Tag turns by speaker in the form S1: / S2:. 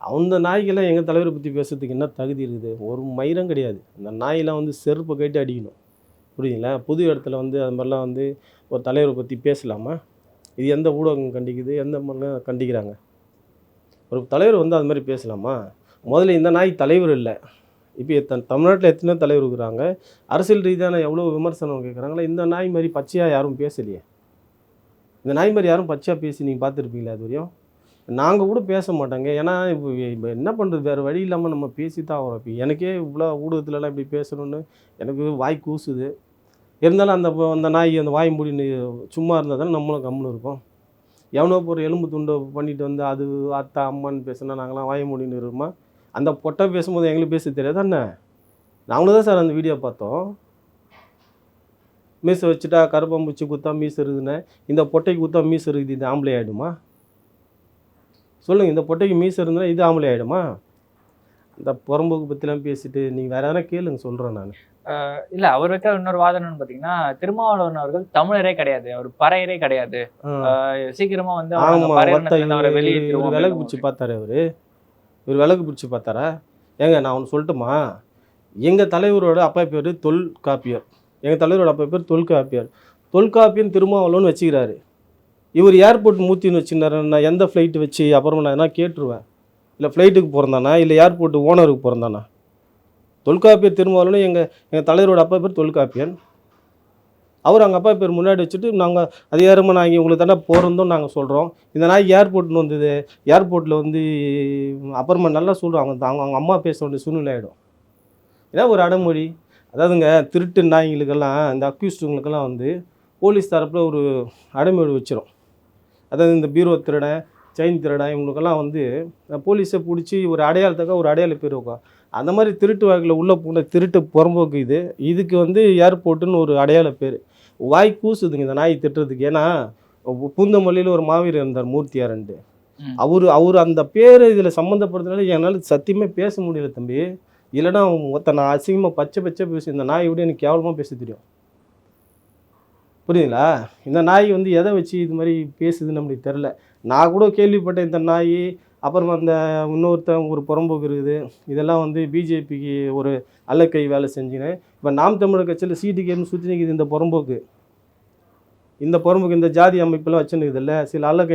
S1: அந்த நாய்க்கெல்லாம் எங்கள் தலைவரை பற்றி பேசுறதுக்கு என்ன தகுதி இருக்குது? ஒரு மயிரும் கிடையாது. அந்த நாயெல்லாம் வந்து செருப்பை கழட்டி அடிக்கணும். புரியுதுங்களா? பொது இடத்துல வந்து அது மாதிரிலாம் வந்து ஒரு தலைவரை பற்றி பேசலாமா? இது எந்த ஊடகம் கண்டிக்குது? எந்த மாதிரிலாம் கண்டிக்கிறாங்க? ஒரு தலைவர் வந்து அது மாதிரி பேசலாமா? முதல்ல இந்த நாய் தலைவர் இல்ல. இப்ப தமிழ்நாட்டுல எத்தனையோ தலைவர் இருக்கிறாங்க. அரசியல் ரீதியான எவ்வளோ விமர்சனம் கேட்குறாங்களா, இந்த நாய் மாரி பச்சையா யாரும் பேசலையே. இந்த நாய் மாரி யாரும் பச்சையா பேசி நீங்க பார்த்துருப்பீங்களா இதுவரையும்? நாங்க கூட பேச மாட்டோங்க. ஏன்னா இப்ப என்ன பண்றது? வேற வழி இல்லாம நம்ம பேசி தான் ஆகணும். இப்ப எனக்கே இவ்வளோ ஊடகத்துலலாம் இப்படி பேசணும்னு எனக்கு வாய் கூசுது. இருந்தாலும் அந்த நாய் அந்த வாய மூடின்னு சும்மா இருந்தா தானே நம்மளும் கம்முனு இருப்போம். எவனோ ஒரு எலும்பு துண்ட பண்ணிட்டு வந்து அது அத்தா, அம்மான்னு பேசுனா நாங்கலாம் வாய மூடின்னு இருப்போமா? அந்த பொட்டை பேசும்போது எங்களுக்கு பேச தெரியாதா என்ன? நாங்களும் தான் சார் அந்த வீடியோ பார்த்தோம். மீசை வச்சுட்டா கருப்பாம்பூச்சி குத்தா மீசை இருக்குதுன்னு, இந்த பொட்டைக்கு குத்தா மீசை இருக்குது, இது ஆம்பளை ஆயிடுமா? சொல்லுங்க, இந்த பொட்டைக்கு மீசை இருந்தா இது ஆம்பளை ஆயிடுமா? இந்த புறம்போக்கு பத்திலாம் பேசிட்டு நீங்க வேற எதனா கேளுங்க சொல்றேன் நானு.
S2: இல்ல அவர் வைக்கிற இன்னொரு வாதம் என்னன்னு பாத்தீங்கன்னா, திருமாவளவன் அவர்கள் தமிழரே கிடையாது. அவர் பறையரே கிடையாது. சீக்கிரமா வந்து
S1: ஆமா, ஒருத்த
S2: பறையர்னத்துல அவரை
S1: இவரு
S2: வெளியேற்றிருவோம்
S1: இவரு விலகு
S2: அப்படின்னு
S1: பிடிச்சு பார்த்தாரு அவரு. இவரு விலகு பிடிச்சு பார்த்தாரா? ஏங்க நான் ஒண்ணு சொல்லட்டுமா? எங்க தலைவரோட அப்பா பேரு தொல்காப்பியர். எங்க தலைவரோட அப்பா பேர் தொல்காப்பியர். தொல்காப்பியன் திருமாவளவன் வச்சுக்கிறாரு. இவர் ஏர்போர்ட் மூத்தின்னு வச்சுருந்தாருன்னா, நான் எந்த ஃப்ளைட் வச்சு அப்புறமா நான் எதனா கேட்டுருவேன். இல்லை ஃப்ளைட்டுக்கு பிறந்தானா, இல்லை ஏர்போர்ட் ஓனருக்கு பிறந்தானா? தொல்காப்பியர் திருமாவளவன் எங்க எங்க தலைவரோட அப்பா பேர் தொல்காப்பியன். அவர் அவங்க அப்பா பேர் முன்னாடி வச்சுட்டு நாங்கள் அதிகாரமாக நாங்கள் உங்களுக்கு தானே பிறந்தோம் நாங்கள் சொல்கிறோம். இந்த நாய் ஏர்போர்ட்னு வந்தது. ஏர்போர்ட்டில் வந்து அப்புறமா நல்லா சொல்கிறோம். அவங்க அவங்க அவங்க அம்மா பேச வேண்டிய சூழ்நிலை ஆகிடும். ஏன்னா ஒரு அடமொழி. அதாவதுங்க திருட்டு நாய்களுக்கெல்லாம் இந்த அக்யூஸ்டுங்களுக்கெல்லாம் வந்து போலீஸ் தரப்பில் ஒரு அடைமொழி வச்சிரும். அதாவது இந்த பீரோ திருடன், செயின் திருடன் இவங்களுக்கெல்லாம் வந்து போலீஸை பிடிச்சி ஒரு அடையாளத்துக்காக ஒரு அடையாள பேர் வைக்கும். அந்த மாதிரி திருட்டு வகையில் உள்ளே போன திருட்டு புறம்போக்கு இது. இதுக்கு வந்து ஏர்போர்ட்டுன்னு ஒரு அடையாள பேர். வாய் கூசுதுங்க இந்த நாய் திட்டுறதுக்கு. ஏன்னா பூந்தமல்லியில் ஒரு மாவீரர் இருந்தார் மூர்த்தியார்ன்ட்டு. அவர் அந்த பேர் இதில் சம்மந்தப்படுறதுனால என்னால் சத்தியமே பேச முடியல தம்பி. இல்லைன்னா நான் அசிங்கமாக பச்சை பேசி இந்த நாயை விட எனக்கு கேவலமாக பேச தெரியும். புரியுதுங்களா? இந்த நாய் வந்து எதை வச்சு இது மாதிரி பேசுதுன்னு நம்மளுக்கு தெரில. நான் கூட கேள்விப்பட்டேன் இந்த நாய் அப்புறம் அந்த இன்னொருத்தன் ஒரு புறம்போக்கு இருக்குது. இதெல்லாம் வந்து பிஜேபிக்கு ஒரு அல்லக்கை வேலை செஞ்சுன்னு இப்போ நாம் தமிழர் கட்சியில் சீட்டுக்கு சுற்றி நிற்கிது இந்த புறம்போக்கு. இந்த ஜாதி அமைப்பெல்லாம் வச்சுன்னு இருக்குதுல்ல சில அல்லக்கை